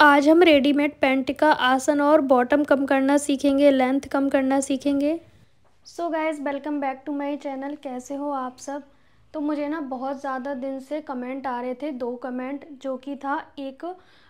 आज हम readymade pant का आसन और बॉटम कम करना सीखेंगे, लेंथ कम करना सीखेंगे। So guys, welcome back to my channel. कैसे हो आप सब? तो मुझे ना बहुत ज़्यादा दिन से कमेंट आ रहे थे, 2 कमेंट, जो कि था एक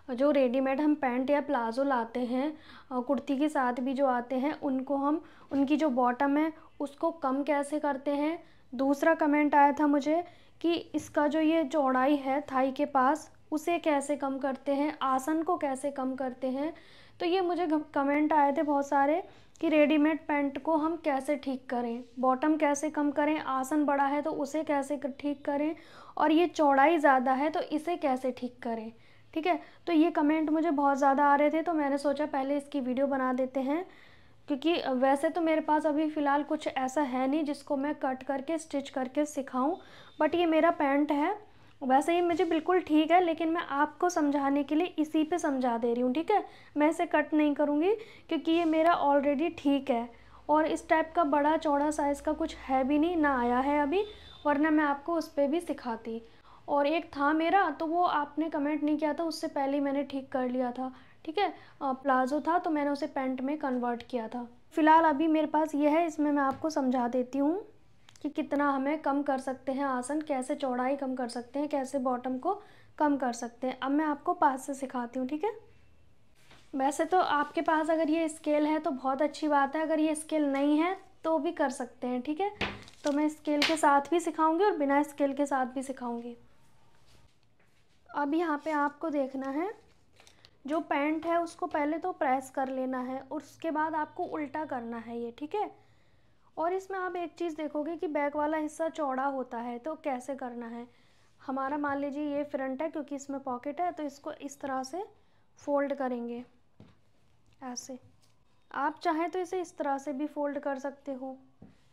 जो रेडीमेड हम पैंट या प्लाज़ो लाते हैं कुर्ती के साथ भी जो आते हैं, उनको हम उनकी जो बॉटम है उसको कम कैसे करते हैं। दूसरा कमेंट आया था मुझे कि इसका जो ये चौड़ाई है थाई के पास, उसे कैसे कम करते हैं, आसन को कैसे कम करते हैं। तो ये मुझे कमेंट आए थे बहुत सारे कि रेडीमेड पैंट को हम कैसे ठीक करें, बॉटम कैसे कम करें, आसन बड़ा है तो उसे कैसे ठीक करें, और ये चौड़ाई ज़्यादा है तो इसे कैसे ठीक करें। ठीक है, तो ये कमेंट मुझे बहुत ज़्यादा आ रहे थे, तो मैंने सोचा पहले इसकी वीडियो बना देते हैं, क्योंकि वैसे तो मेरे पास अभी फ़िलहाल कुछ ऐसा है नहीं जिसको मैं कट करके स्टिच करके सिखाऊं, बट ये मेरा पैंट है। वैसे ये मुझे बिल्कुल ठीक है, लेकिन मैं आपको समझाने के लिए इसी पे समझा दे रही हूँ। ठीक है, मैं इसे कट नहीं करूँगी क्योंकि ये मेरा ऑलरेडी ठीक है, और इस टाइप का बड़ा चौड़ा साइज़ का कुछ है भी नहीं, ना आया है अभी, वरना मैं आपको उस पर भी सिखाती। और एक था मेरा, तो वो आपने कमेंट नहीं किया था, उससे पहले ही मैंने ठीक कर लिया था। ठीक है, प्लाज़ो था तो मैंने उसे पैंट में कन्वर्ट किया था। फ़िलहाल अभी मेरे पास ये है, इसमें मैं आपको समझा देती हूँ कि कितना हमें कम कर सकते हैं आसन, कैसे चौड़ाई कम कर सकते हैं, कैसे बॉटम को कम कर सकते हैं। अब मैं आपको पास से सिखाती हूँ। ठीक है, वैसे तो आपके पास अगर ये स्केल है तो बहुत अच्छी बात है, अगर ये स्केल नहीं है तो भी कर सकते हैं। ठीक है, तो मैं स्केल के साथ भी सिखाऊंगी और बिना स्केल के साथ भी सिखाऊंगी। अब यहाँ पे आपको देखना है, जो पैंट है उसको पहले तो प्रेस कर लेना है और उसके बाद आपको उल्टा करना है ये। ठीक है, और इसमें आप एक चीज़ देखोगे कि बैक वाला हिस्सा चौड़ा होता है, तो कैसे करना है। हमारा मान लीजिए ये फ्रंट है, क्योंकि इसमें पॉकेट है, तो इसको इस तरह से फोल्ड करेंगे ऐसे। आप चाहें तो इसे इस तरह से भी फोल्ड कर सकते हो।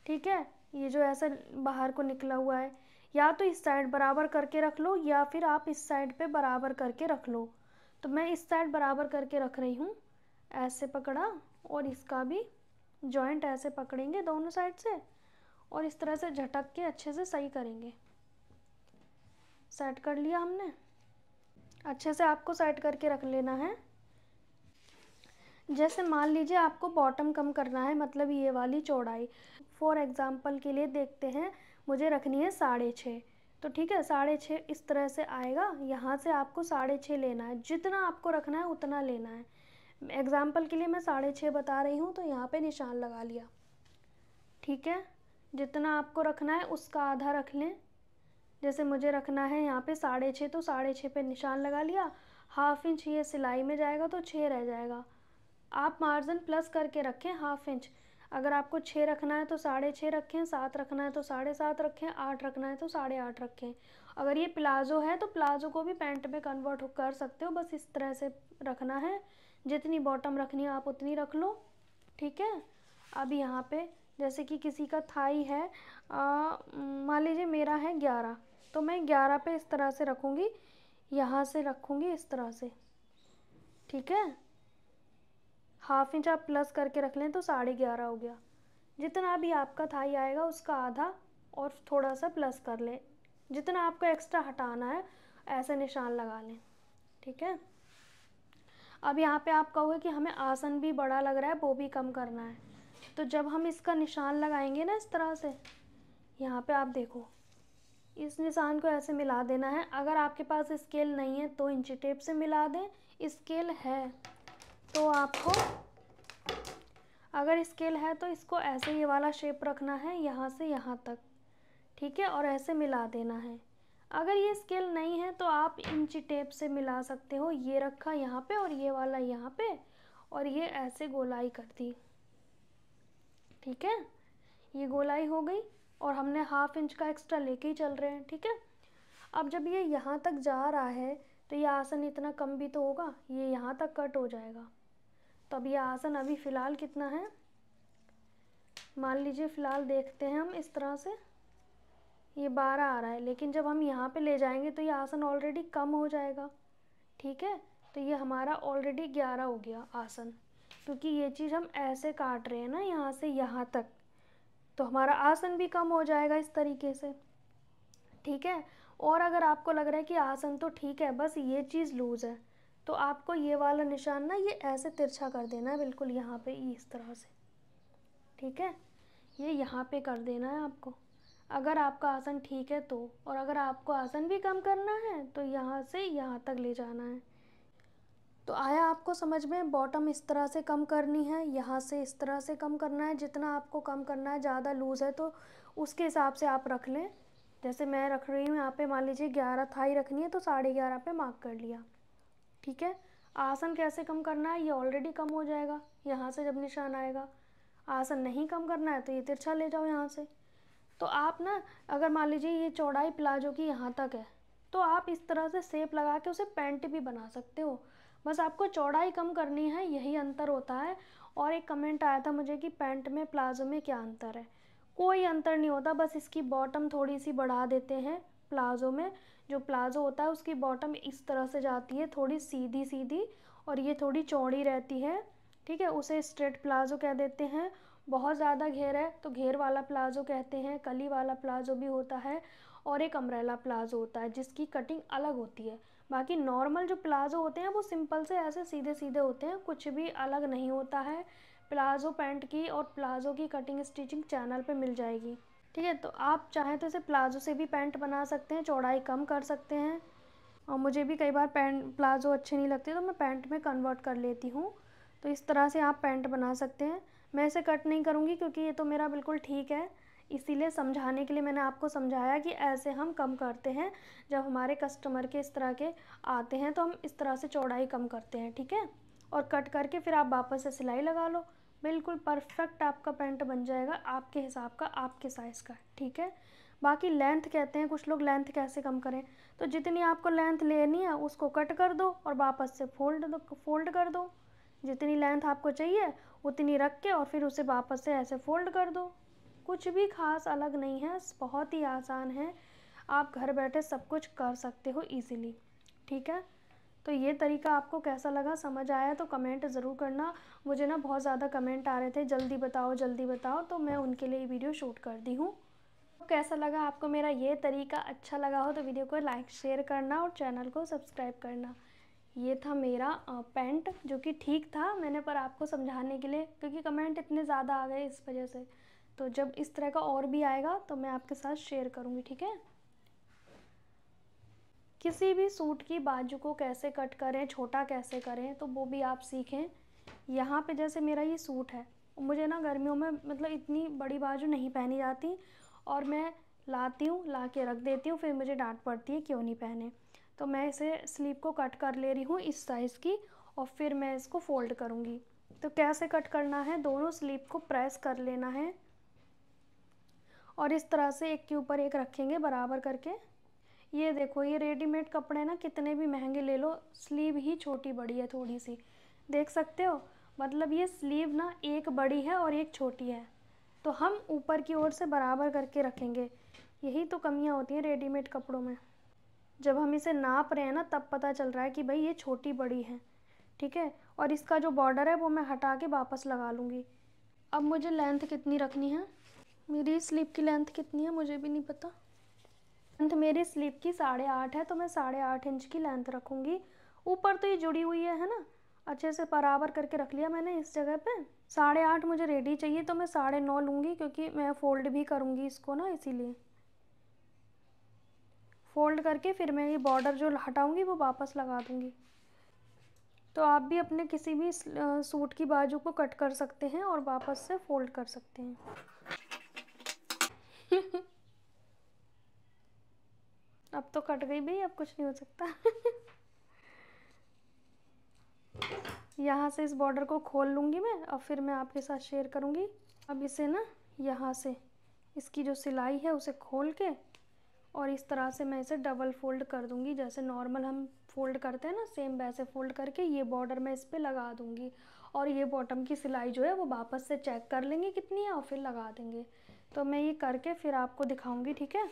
ठीक है, ये जो ऐसा बाहर को निकला हुआ है, या तो इस साइड बराबर करके रख लो, या फिर आप इस साइड पे बराबर करके रख लो। तो मैं इस साइड बराबर करके रख रही हूँ, ऐसे पकड़ा, और इसका भी जॉइंट ऐसे पकड़ेंगे दोनों साइड से, और इस तरह से झटक के अच्छे से सही करेंगे। सेट कर लिया हमने, अच्छे से आपको सेट करके रख लेना है। जैसे मान लीजिए आपको बॉटम कम करना है, मतलब ये वाली चौड़ाई, फॉर एग्जांपल के लिए देखते हैं, मुझे रखनी है 6.5। तो ठीक है, 6.5 इस तरह से आएगा, यहाँ से आपको 6.5 लेना है, जितना आपको रखना है उतना लेना है। एग्जाम्पल के लिए मैं 6.5 बता रही हूँ, तो यहाँ पे निशान लगा लिया। ठीक है, जितना आपको रखना है उसका आधा रख लें। जैसे मुझे रखना है यहाँ पे 6.5, तो 6.5 पे निशान लगा लिया। हाफ इंच ये सिलाई में जाएगा तो 6 रह जाएगा। आप मार्जिन प्लस करके रखें हाफ इंच। अगर आपको 6 रखना है तो 6.5 रखें, 7 रखना है तो 7.5 रखें, 8 रखना है तो 8.5 रखें। अगर ये प्लाज़ो है तो प्लाज़ो को भी पैंट में कन्वर्ट कर सकते हो, बस इस तरह से रखना है। जितनी बॉटम रखनी है आप उतनी रख लो। ठीक है, अब यहाँ पे जैसे कि किसी का थाई है, मान लीजिए मेरा है 11, तो मैं 11 पे इस तरह से रखूँगी, यहाँ से रखूँगी इस तरह से। ठीक है, हाफ इंच आप प्लस करके रख लें तो 11.5 हो गया। जितना भी आपका थाई आएगा उसका आधा और थोड़ा सा प्लस कर लें, जितना आपको एक्स्ट्रा हटाना है ऐसे निशान लगा लें। ठीक है, अब यहाँ पे आप कहोगे कि हमें आसन भी बड़ा लग रहा है, वो भी कम करना है। तो जब हम इसका निशान लगाएंगे ना इस तरह से, यहाँ पे आप देखो, इस निशान को ऐसे मिला देना है। अगर आपके पास स्केल नहीं है तो इंची टेप से मिला दें, स्केल है तो आपको, अगर स्केल है तो इसको ऐसे ये वाला शेप रखना है, यहाँ से यहाँ तक। ठीक है, और ऐसे मिला देना है। अगर ये स्केल नहीं है तो आप इंची टेप से मिला सकते हो। ये रखा यहाँ पे और ये वाला यहाँ पे, और ये ऐसे गोलाई कर दी। ठीक है, ये गोलाई हो गई, और हमने हाफ इंच का एक्स्ट्रा लेके ही चल रहे हैं। ठीक है, अब जब ये यहाँ तक जा रहा है तो ये आसन इतना कम भी तो होगा, ये यहाँ तक कट हो जाएगा। तो अब ये आसन अभी फ़िलहाल कितना है, मान लीजिए फ़िलहाल देखते हैं हम इस तरह से, ये 12 आ रहा है, लेकिन जब हम यहाँ पे ले जाएंगे तो ये आसन ऑलरेडी कम हो जाएगा। ठीक है, तो ये हमारा ऑलरेडी 11 हो गया आसन, क्योंकि ये चीज़ हम ऐसे काट रहे हैं ना यहाँ से यहाँ तक, तो हमारा आसन भी कम हो जाएगा इस तरीके से। ठीक है, और अगर आपको लग रहा है कि आसन तो ठीक है, बस ये चीज़ लूज़ है, तो आपको ये वाला निशान ना ये ऐसे तिरछा कर देना है, बिल्कुल यहाँ पे इस तरह से, ठीक है। ये यहाँ पे कर देना है आपको, अगर आपका आसन ठीक है तो। और अगर आपको आसन भी कम करना है तो यहाँ से यहाँ तक ले जाना है। तो आया आपको समझ में? बॉटम इस तरह से कम करनी है, यहाँ से इस तरह से कम करना है। जितना आपको कम करना है, ज़्यादा लूज़ है तो उसके हिसाब से आप रख लें। जैसे मैं रख रही हूँ यहाँ पे, मान लीजिए 11 थाई रखनी है तो 11.5 पे मार्क कर लिया, ठीक है। आसन कैसे कम करना है, ये ऑलरेडी कम हो जाएगा यहाँ से जब निशान आएगा। आसन नहीं कम करना है तो ये तिरछा ले जाओ यहाँ से। तो आप ना, अगर मान लीजिए ये चौड़ाई प्लाजो की यहाँ तक है तो आप इस तरह से शेप लगा के उसे पैंट भी बना सकते हो। बस आपको चौड़ाई कम करनी है, यही अंतर होता है। और एक कमेंट आया था मुझे कि पैंट में प्लाजो में क्या अंतर है। कोई अंतर नहीं होता, बस इसकी बॉटम थोड़ी सी बढ़ा देते हैं। प्लाजो में जो प्लाजो होता है उसकी बॉटम इस तरह से जाती है, थोड़ी सीधी सीधी, और ये थोड़ी चौड़ी रहती है, ठीक है। उसे स्ट्रेट प्लाजो कह देते हैं। बहुत ज़्यादा घेर है तो घेर वाला प्लाजो कहते हैं। कली वाला प्लाजो भी होता है, और एक अम्ब्रेला प्लाजो होता है जिसकी कटिंग अलग होती है। बाकी नॉर्मल जो प्लाजो होते हैं वो सिंपल से ऐसे सीधे सीधे होते हैं, कुछ भी अलग नहीं होता है। प्लाजो पैंट की और प्लाजो की कटिंग स्टिचिंग चैनल पे मिल जाएगी, ठीक है। तो आप चाहें तो इसे प्लाजो से भी पैंट बना सकते हैं, चौड़ाई कम कर सकते हैं। और मुझे भी कई बार पैंट प्लाजो अच्छे नहीं लगते तो मैं पैंट में कन्वर्ट कर लेती हूँ। तो इस तरह से आप पैंट बना सकते हैं। मैं इसे कट नहीं करूँगी क्योंकि ये तो मेरा बिल्कुल ठीक है, इसीलिए समझाने के लिए मैंने आपको समझाया कि ऐसे हम कम करते हैं। जब हमारे कस्टमर के इस तरह के आते हैं तो हम इस तरह से चौड़ाई कम करते हैं, ठीक है। और कट करके फिर आप वापस से सिलाई लगा लो, बिल्कुल परफेक्ट आपका पैंट बन जाएगा, आपके हिसाब का, आपके साइज़ का, ठीक है। बाकी लेंथ कहते हैं कुछ लोग, लेंथ कैसे कम करें। तो जितनी आपको लेंथ लेनी है उसको कट कर दो और वापस से फोल्ड कर दो। जितनी लेंथ आपको चाहिए उतनी रख के और फिर उसे वापस से ऐसे फोल्ड कर दो। कुछ भी खास अलग नहीं है, बहुत ही आसान है। आप घर बैठे सब कुछ कर सकते हो इजीली, ठीक है। तो ये तरीका आपको कैसा लगा, समझ आया तो कमेंट ज़रूर करना। मुझे ना बहुत ज़्यादा कमेंट आ रहे थे जल्दी बताओ, तो मैं उनके लिए वीडियो शूट कर दी हूँ। तो कैसा लगा आपको मेरा ये तरीका, अच्छा लगा हो तो वीडियो को लाइक शेयर करना और चैनल को सब्सक्राइब करना। ये था मेरा पैंट जो कि ठीक था मैंने, पर आपको समझाने के लिए, क्योंकि कमेंट इतने ज़्यादा आ गए इस वजह से। तो जब इस तरह का और भी आएगा तो मैं आपके साथ शेयर करूँगी, ठीक है। किसी भी सूट की बाजू को कैसे कट करें, छोटा कैसे करें, तो वो भी आप सीखें। यहाँ पे जैसे मेरा ये सूट है, मुझे ना गर्मियों में मतलब इतनी बड़ी बाजू नहीं पहनी जाती, और मैं लाती हूँ, ला के रख देती हूँ, फिर मुझे डांट पड़ती है क्यों नहीं पहने। तो मैं इसे स्लीव को कट कर ले रही हूँ इस साइज़ की, और फिर मैं इसको फोल्ड करूँगी। तो कैसे कट करना है, दोनों स्लीव को प्रेस कर लेना है और इस तरह से एक के ऊपर एक रखेंगे बराबर करके। ये देखो, ये रेडीमेड कपड़े ना कितने भी महंगे ले लो, स्लीव ही छोटी बड़ी है थोड़ी सी, देख सकते हो। मतलब ये स्लीव ना एक बड़ी है और एक छोटी है, तो हम ऊपर की ओर से बराबर करके रखेंगे। यही तो कमियां होती हैं रेडीमेड कपड़ों में। जब हम इसे नाप रहे हैं ना तब पता चल रहा है कि भाई ये छोटी बड़ी है, ठीक है। और इसका जो बॉर्डर है वो मैं हटा के वापस लगा लूँगी। अब मुझे लेंथ कितनी रखनी है, मेरी स्लीव की लेंथ कितनी है मुझे भी नहीं पता। लेंथ मेरी स्लीव की 8.5 है, तो मैं 8.5 इंच की लेंथ रखूँगी। ऊपर तो ये जुड़ी हुई है ना, अच्छे से बराबर करके रख लिया मैंने इस जगह पे। 8.5 मुझे रेडी चाहिए तो मैं 9.5 लूँगी, क्योंकि मैं फ़ोल्ड भी करूँगी इसको ना, इसीलिए फ़ोल्ड करके फिर मैं ये बॉर्डर जो हटाऊँगी वो वापस लगा दूँगी। तो आप भी अपने किसी भी सूट की बाजू को कट कर सकते हैं और वापस से फ़ोल्ड कर सकते हैं। अब तो कट गई भाई, अब कुछ नहीं हो सकता। यहाँ से इस बॉर्डर को खोल लूँगी मैं, और फिर मैं आपके साथ शेयर करूँगी। अब इसे ना यहाँ से इसकी जो सिलाई है उसे खोल के और इस तरह से मैं इसे डबल फोल्ड कर दूँगी, जैसे नॉर्मल हम फोल्ड करते हैं ना, सेम वैसे फोल्ड करके ये बॉर्डर मैं इस पर लगा दूँगी। और ये बॉटम की सिलाई जो है वो वापस से चेक कर लेंगे कितनी है और फिर लगा देंगे। तो मैं ये करके फिर आपको दिखाऊँगी, ठीक है।